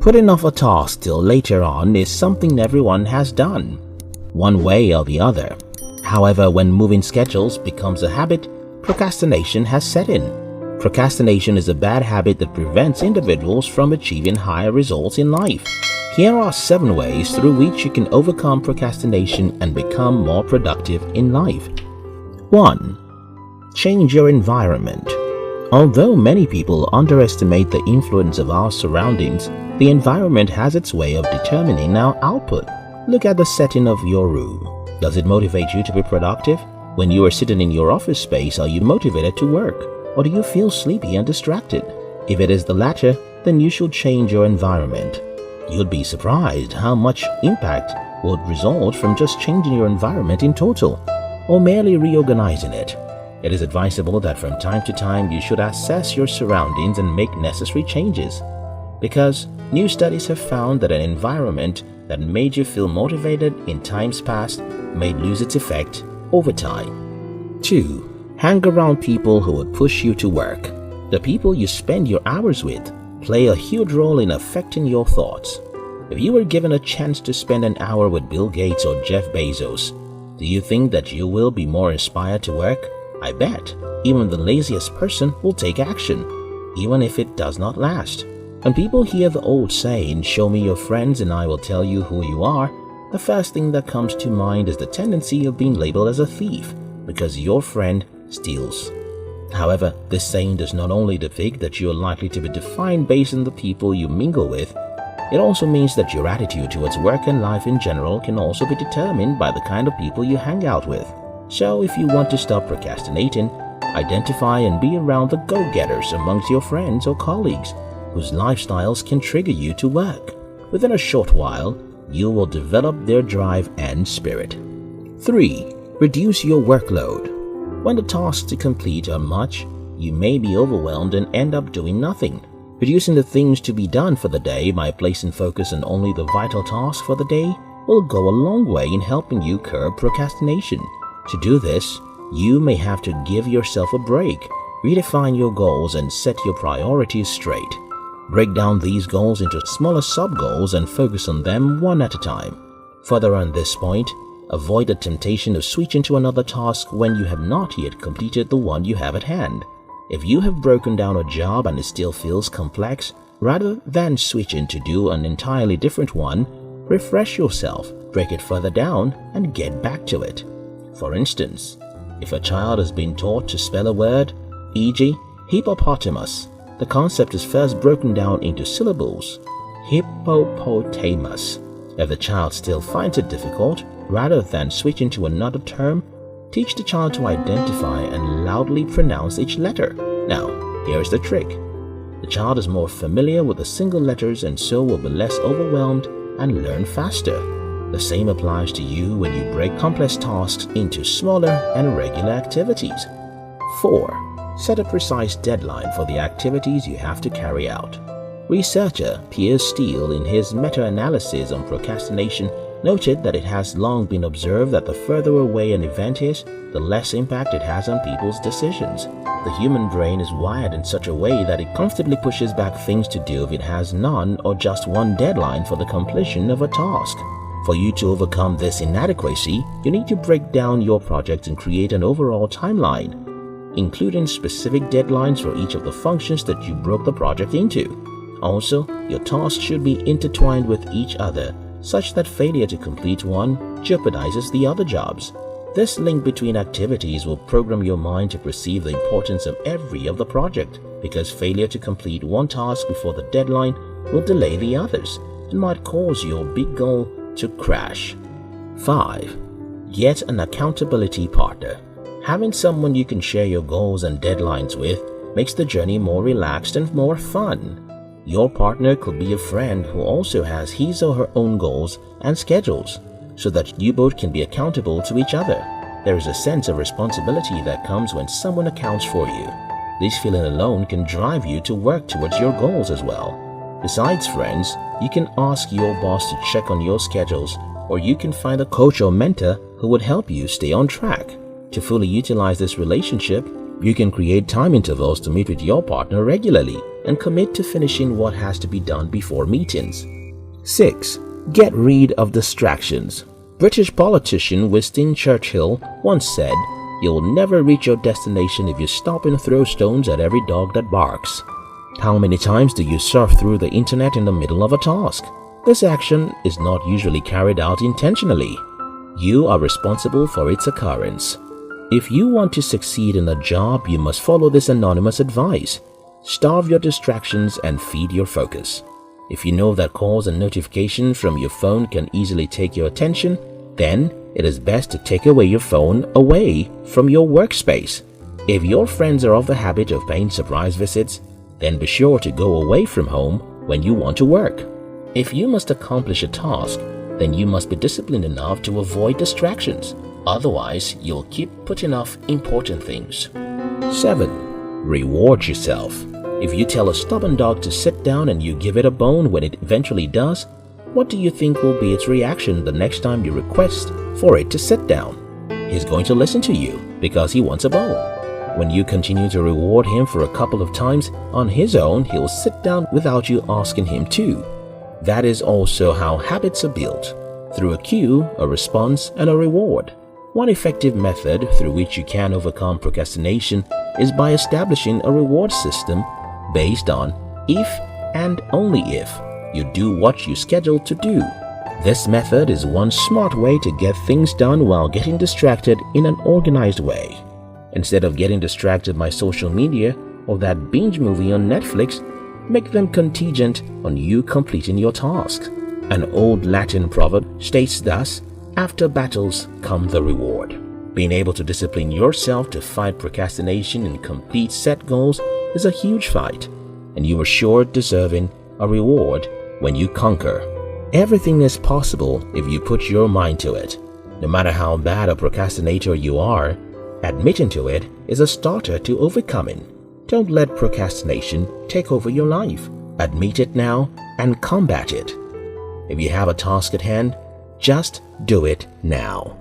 Putting off a task till later on is something everyone has done, one way or the other. However, when moving schedules becomes a habit, procrastination has set in. Procrastination is a bad habit that prevents individuals from achieving higher results in life. Here are 7 ways through which you can overcome procrastination and become more productive in life. 1. Change your environment. Although many people underestimate the influence of our surroundings, the environment has its way of determining our output. Look at the setting of your room. Does it motivate you to be productive? When you are sitting in your office space, are you motivated to work? Or do you feel sleepy and distracted? If it is the latter, then you should change your environment. You'd be surprised how much impact would result from just changing your environment in total, or merely reorganizing it. It is advisable that from time to time you should assess your surroundings and make necessary changes, because new studies have found that an environment that made you feel motivated in times past may lose its effect over time. 2. Hang around people who would push you to work. The people you spend your hours with play a huge role in affecting your thoughts. If you were given a chance to spend an hour with Bill Gates or Jeff Bezos, do you think that you will be more inspired to work? I bet even the laziest person will take action, even if it does not last. When people hear the old saying, "Show me your friends and I will tell you who you are," the first thing that comes to mind is the tendency of being labeled as a thief because your friend steals. However, this saying does not only depict that you are likely to be defined based on the people you mingle with, it also means that your attitude towards work and life in general can also be determined by the kind of people you hang out with. So if you want to stop procrastinating, identify and be around the go-getters amongst your friends or colleagues whose lifestyles can trigger you to work. Within a short while, you will develop their drive and spirit. 3. Reduce your workload. When the tasks to complete are much, you may be overwhelmed and end up doing nothing. Reducing the things to be done for the day by placing focus on only the vital tasks for the day will go a long way in helping you curb procrastination. To do this, you may have to give yourself a break, redefine your goals, and set your priorities straight. Break down these goals into smaller sub-goals and focus on them one at a time. Further on this point, avoid the temptation of switching to another task when you have not yet completed the one you have at hand. If you have broken down a job and it still feels complex, rather than switching to do an entirely different one, refresh yourself, break it further down, and get back to it. For instance, if a child has been taught to spell a word, e.g. hippopotamus, the concept is first broken down into syllables, hippopotamus. If the child still finds it difficult, rather than switching to another term, teach the child to identify and loudly pronounce each letter. Now, here's the trick. The child is more familiar with the single letters and so will be less overwhelmed and learn faster. The same applies to you when you break complex tasks into smaller and regular activities. 4. Set a precise deadline for the activities you have to carry out. Researcher Piers Steele, in his meta-analysis on procrastination, noted that it has long been observed that the further away an event is, the less impact it has on people's decisions. The human brain is wired in such a way that it comfortably pushes back things to do if it has none or just one deadline for the completion of a task. For you to overcome this inadequacy, you need to break down your project and create an overall timeline, including specific deadlines for each of the functions that you broke the project into. Also, your tasks should be intertwined with each other, such that failure to complete one jeopardizes the other jobs. This link between activities will program your mind to perceive the importance of every of the project, because failure to complete one task before the deadline will delay the others and might cause your big goal to crash. 5. Get an accountability partner. Having someone you can share your goals and deadlines with makes the journey more relaxed and more fun. Your partner could be a friend who also has his or her own goals and schedules, so that you both can be accountable to each other. There is a sense of responsibility that comes when someone accounts for you. This feeling alone can drive you to work towards your goals as well. Besides friends, you can ask your boss to check on your schedules, or you can find a coach or mentor who would help you stay on track. To fully utilize this relationship, you can create time intervals to meet with your partner regularly. and commit to finishing what has to be done before meetings. 6. Get rid of distractions. British politician Winston Churchill once said, "You'll never reach your destination if you stop and throw stones at every dog that barks." How many times do you surf through the internet in the middle of a task? This action is not usually carried out intentionally. You are responsible for its occurrence. If you want to succeed in a job, you must follow this anonymous advice. Starve your distractions and feed your focus. If you know that calls and notifications from your phone can easily take your attention, then it is best to take away your phone away from your workspace. If your friends are of the habit of paying surprise visits, then be sure to go away from home when you want to work. If you must accomplish a task, then you must be disciplined enough to avoid distractions. Otherwise, you'll keep putting off important things. 7. Reward yourself. If you tell a stubborn dog to sit down and you give it a bone when it eventually does, what do you think will be its reaction the next time you request for it to sit down? He's going to listen to you because he wants a bone. When you continue to reward him for a couple of times, on his own, he'll sit down without you asking him to. That is also how habits are built, through a cue, a response, and a reward. One effective method through which you can overcome procrastination is by establishing a reward system based on if and only if you do what you scheduled to do. This method is one smart way to get things done while getting distracted in an organized way. Instead of getting distracted by social media or that binge movie on Netflix, make them contingent on you completing your task. An old Latin proverb states thus, "After battles come the reward." Being able to discipline yourself to fight procrastination and complete set goals is a huge fight, and you are sure deserving a reward when you conquer. Everything is possible if you put your mind to it. No matter how bad a procrastinator you are, admitting to it is a starter to overcoming. Don't let procrastination take over your life. Admit it now and combat it. If you have a task at hand, just do it now.